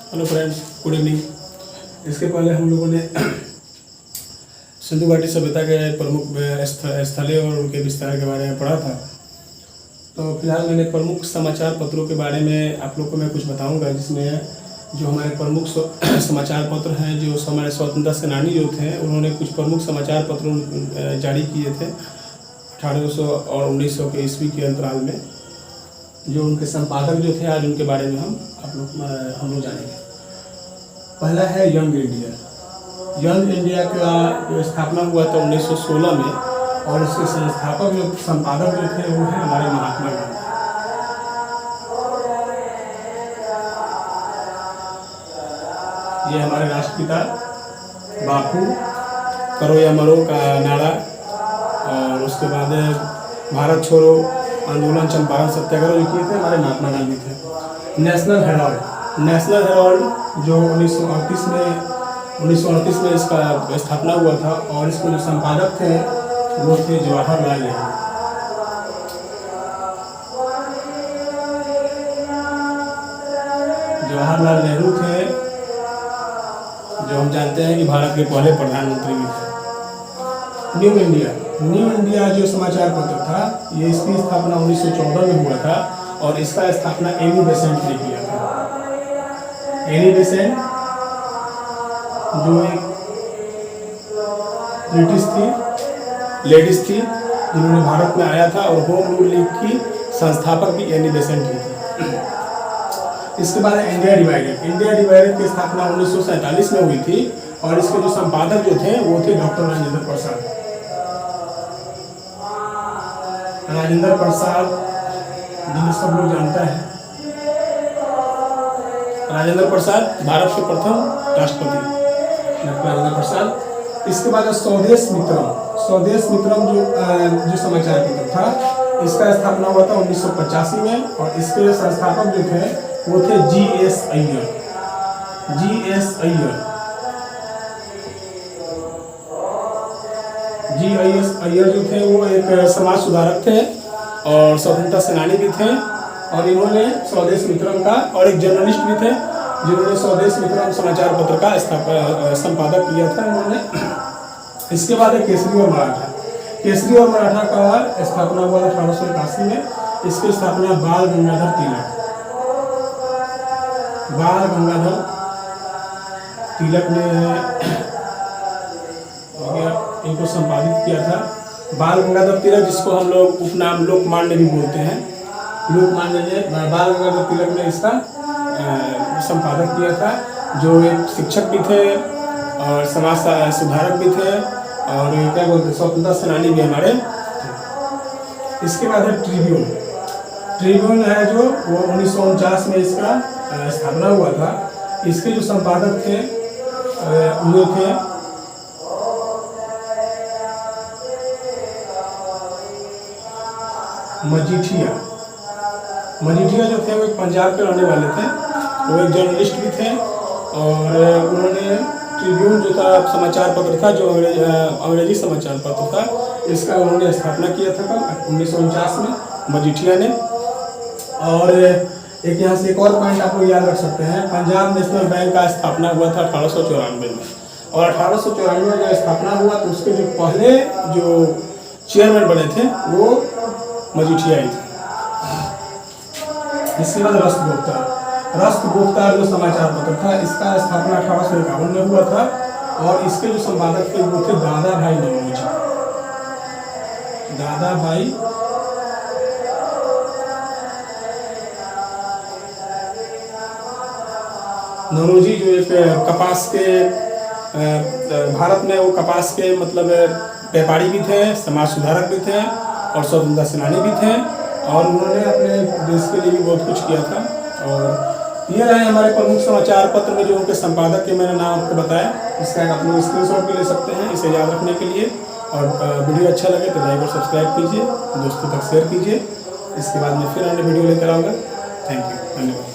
Hello friends, good evening. इसके पहले हम लोगों ने सिंधु घाटी सभ्यता के प्रमुख स्थलें और उनके विस्तार के बारे में पढ़ा था। तो फिलहाल मैंने प्रमुख समाचार पत्रों के बारे में आप लोग को मैं कुछ बताऊंगा, जिसमें जो हमारे प्रमुख समाचार पत्र हैं, जो हमारे स्वतंत्रता सेनानी जो थे, उन्होंने कुछ प्रमुख समाचार पत्र जारी किए थे 1800 और 1900 के ईस्वी के अंतराल में। जो उनके संपादक जो थे, आज उनके बारे में हम लोग जानेंगे। पहला है यंग इंडिया। यंग इंडिया का जो स्थापना हुआ था 1916 में, और उसके संस्थापक जो संपादक जो थे वो हैं हमारे महात्मा गांधी। ये हमारे राष्ट्रपिता बापू करो या मरो का नारा, और उसके बाद भारत छोड़ो आंदोलन, चंपारण सत्याग्रह जो किए थे हमारे महात्मा गांधी थे। नेशनल हेराल्ड जो 1938 में इसका स्थापना हुआ था, और इसके जो संपादक थे वो थे जवाहरलाल नेहरू। जवाहरलाल नेहरू थे, जो हम जानते हैं कि भारत के पहले प्रधानमंत्री भी थे। न्यू इंडिया जो समाचार पत्र था, ये इसकी स्थापना 1914 में हुआ था, और इसका स्थापना एनी बेसेंट ने किया था। एनी बेसेंट जो एक ब्रिटिश थी, लेडीज थी, जिन्होंने भारत में आया था, और होम रूल लीग की संस्थापक भी एनी बेसेंट ही थी। इसके बाद इंडिया डिवाइडेड की स्थापना 1947 में हुई थी, और इसके जो संपादक जो थे वो थे डॉक्टर राजेंद्र प्रसाद। राजेंद्र प्रसाद जिन्हें सब लोग जानता है, राजेंद्र प्रसाद भारत के प्रथम राष्ट्रपति राजेंद्र प्रसाद। इसके बाद स्वदेश मित्रम जो समाचार पत्र था, इसका स्थापना हुआ था 1985 में, और इसके संस्थापक जो थे वो थे जी.एस. अय्यर। अय्यर जो थे वो एक समाज सुधारक थे और स्वतंत्रता सेनानी भी थे, और इन्होंने स्वदेश मित्रम का, और एक जर्नलिस्ट भी थे जिन्होंने स्वदेश मित्रम समाचार पत्र का संपादक किया था इन्होंने। इसके बाद है केसरी और मराठा का स्थापना हुआ था 1881 में। इसकी स्थापना बाल गंगाधर तिलक ने इनको संपादित किया था। बाल गंगाधर तिलक, जिसको हम लोग उपनाम लोकमान्य भी बोलते हैं, लोकमान्य ने बाल गंगाधर तिलक ने इसका संपादक किया था, जो एक शिक्षक भी थे और समाज सुधारक भी थे, और क्या बोलते स्वतंत्रता सेनानी भी हमारे थे। इसके बाद है ट्रिब्यून है, जो वो 1949 में इसका स्थापना हुआ था। इसके जो संपादक थे वो थे मजीठिया जो थे वो एक पंजाब के रहने वाले थे। वो एक जर्नलिस्ट भी थे, और उन्होंने ट्रिब्यून जो था समाचार पत्र था, जो अंग्रेजी समाचार पत्र था, इसका उन्होंने स्थापना किया था 1949 में मजीठिया ने। और एक यहाँ से एक और पॉइंट आप लोग याद रख सकते हैं, पंजाब नेशनल बैंक का स्थापना हुआ था 1894 में, और 1894 में जब स्थापना हुआ तो उसके जो पहले जो चेयरमैन बने थे वो मजीठिया ही थे। इसके बाद राष्ट्रगुप्ता जो समाचार पत्र था, इसका स्थापना 1851 में हुआ था, और इसके जो संपादक थे वो थे दादा भाई नौरोजी, जो एक कपास के भारत में वो कपास के मतलब व्यापारी भी थे, समाज सुधारक भी थे, और स्वतंत्रता सेनानी भी थे, और उन्होंने अपने देश के लिए भी बहुत कुछ किया था। और ये रहे हमारे प्रमुख समाचार पत्र में जो उनके संपादक के मैंने नाम आपको बताया। इसका आप लोग स्क्रीनशॉट भी ले सकते हैं इसे याद रखने के लिए। और वीडियो अच्छा लगे तो लाइक और सब्सक्राइब कीजिए, दोस्तों तक शेयर कीजिए। इसके बाद मैं फिर अन्य वीडियो लेकर आऊँगा। थैंक यू, धन्यवाद।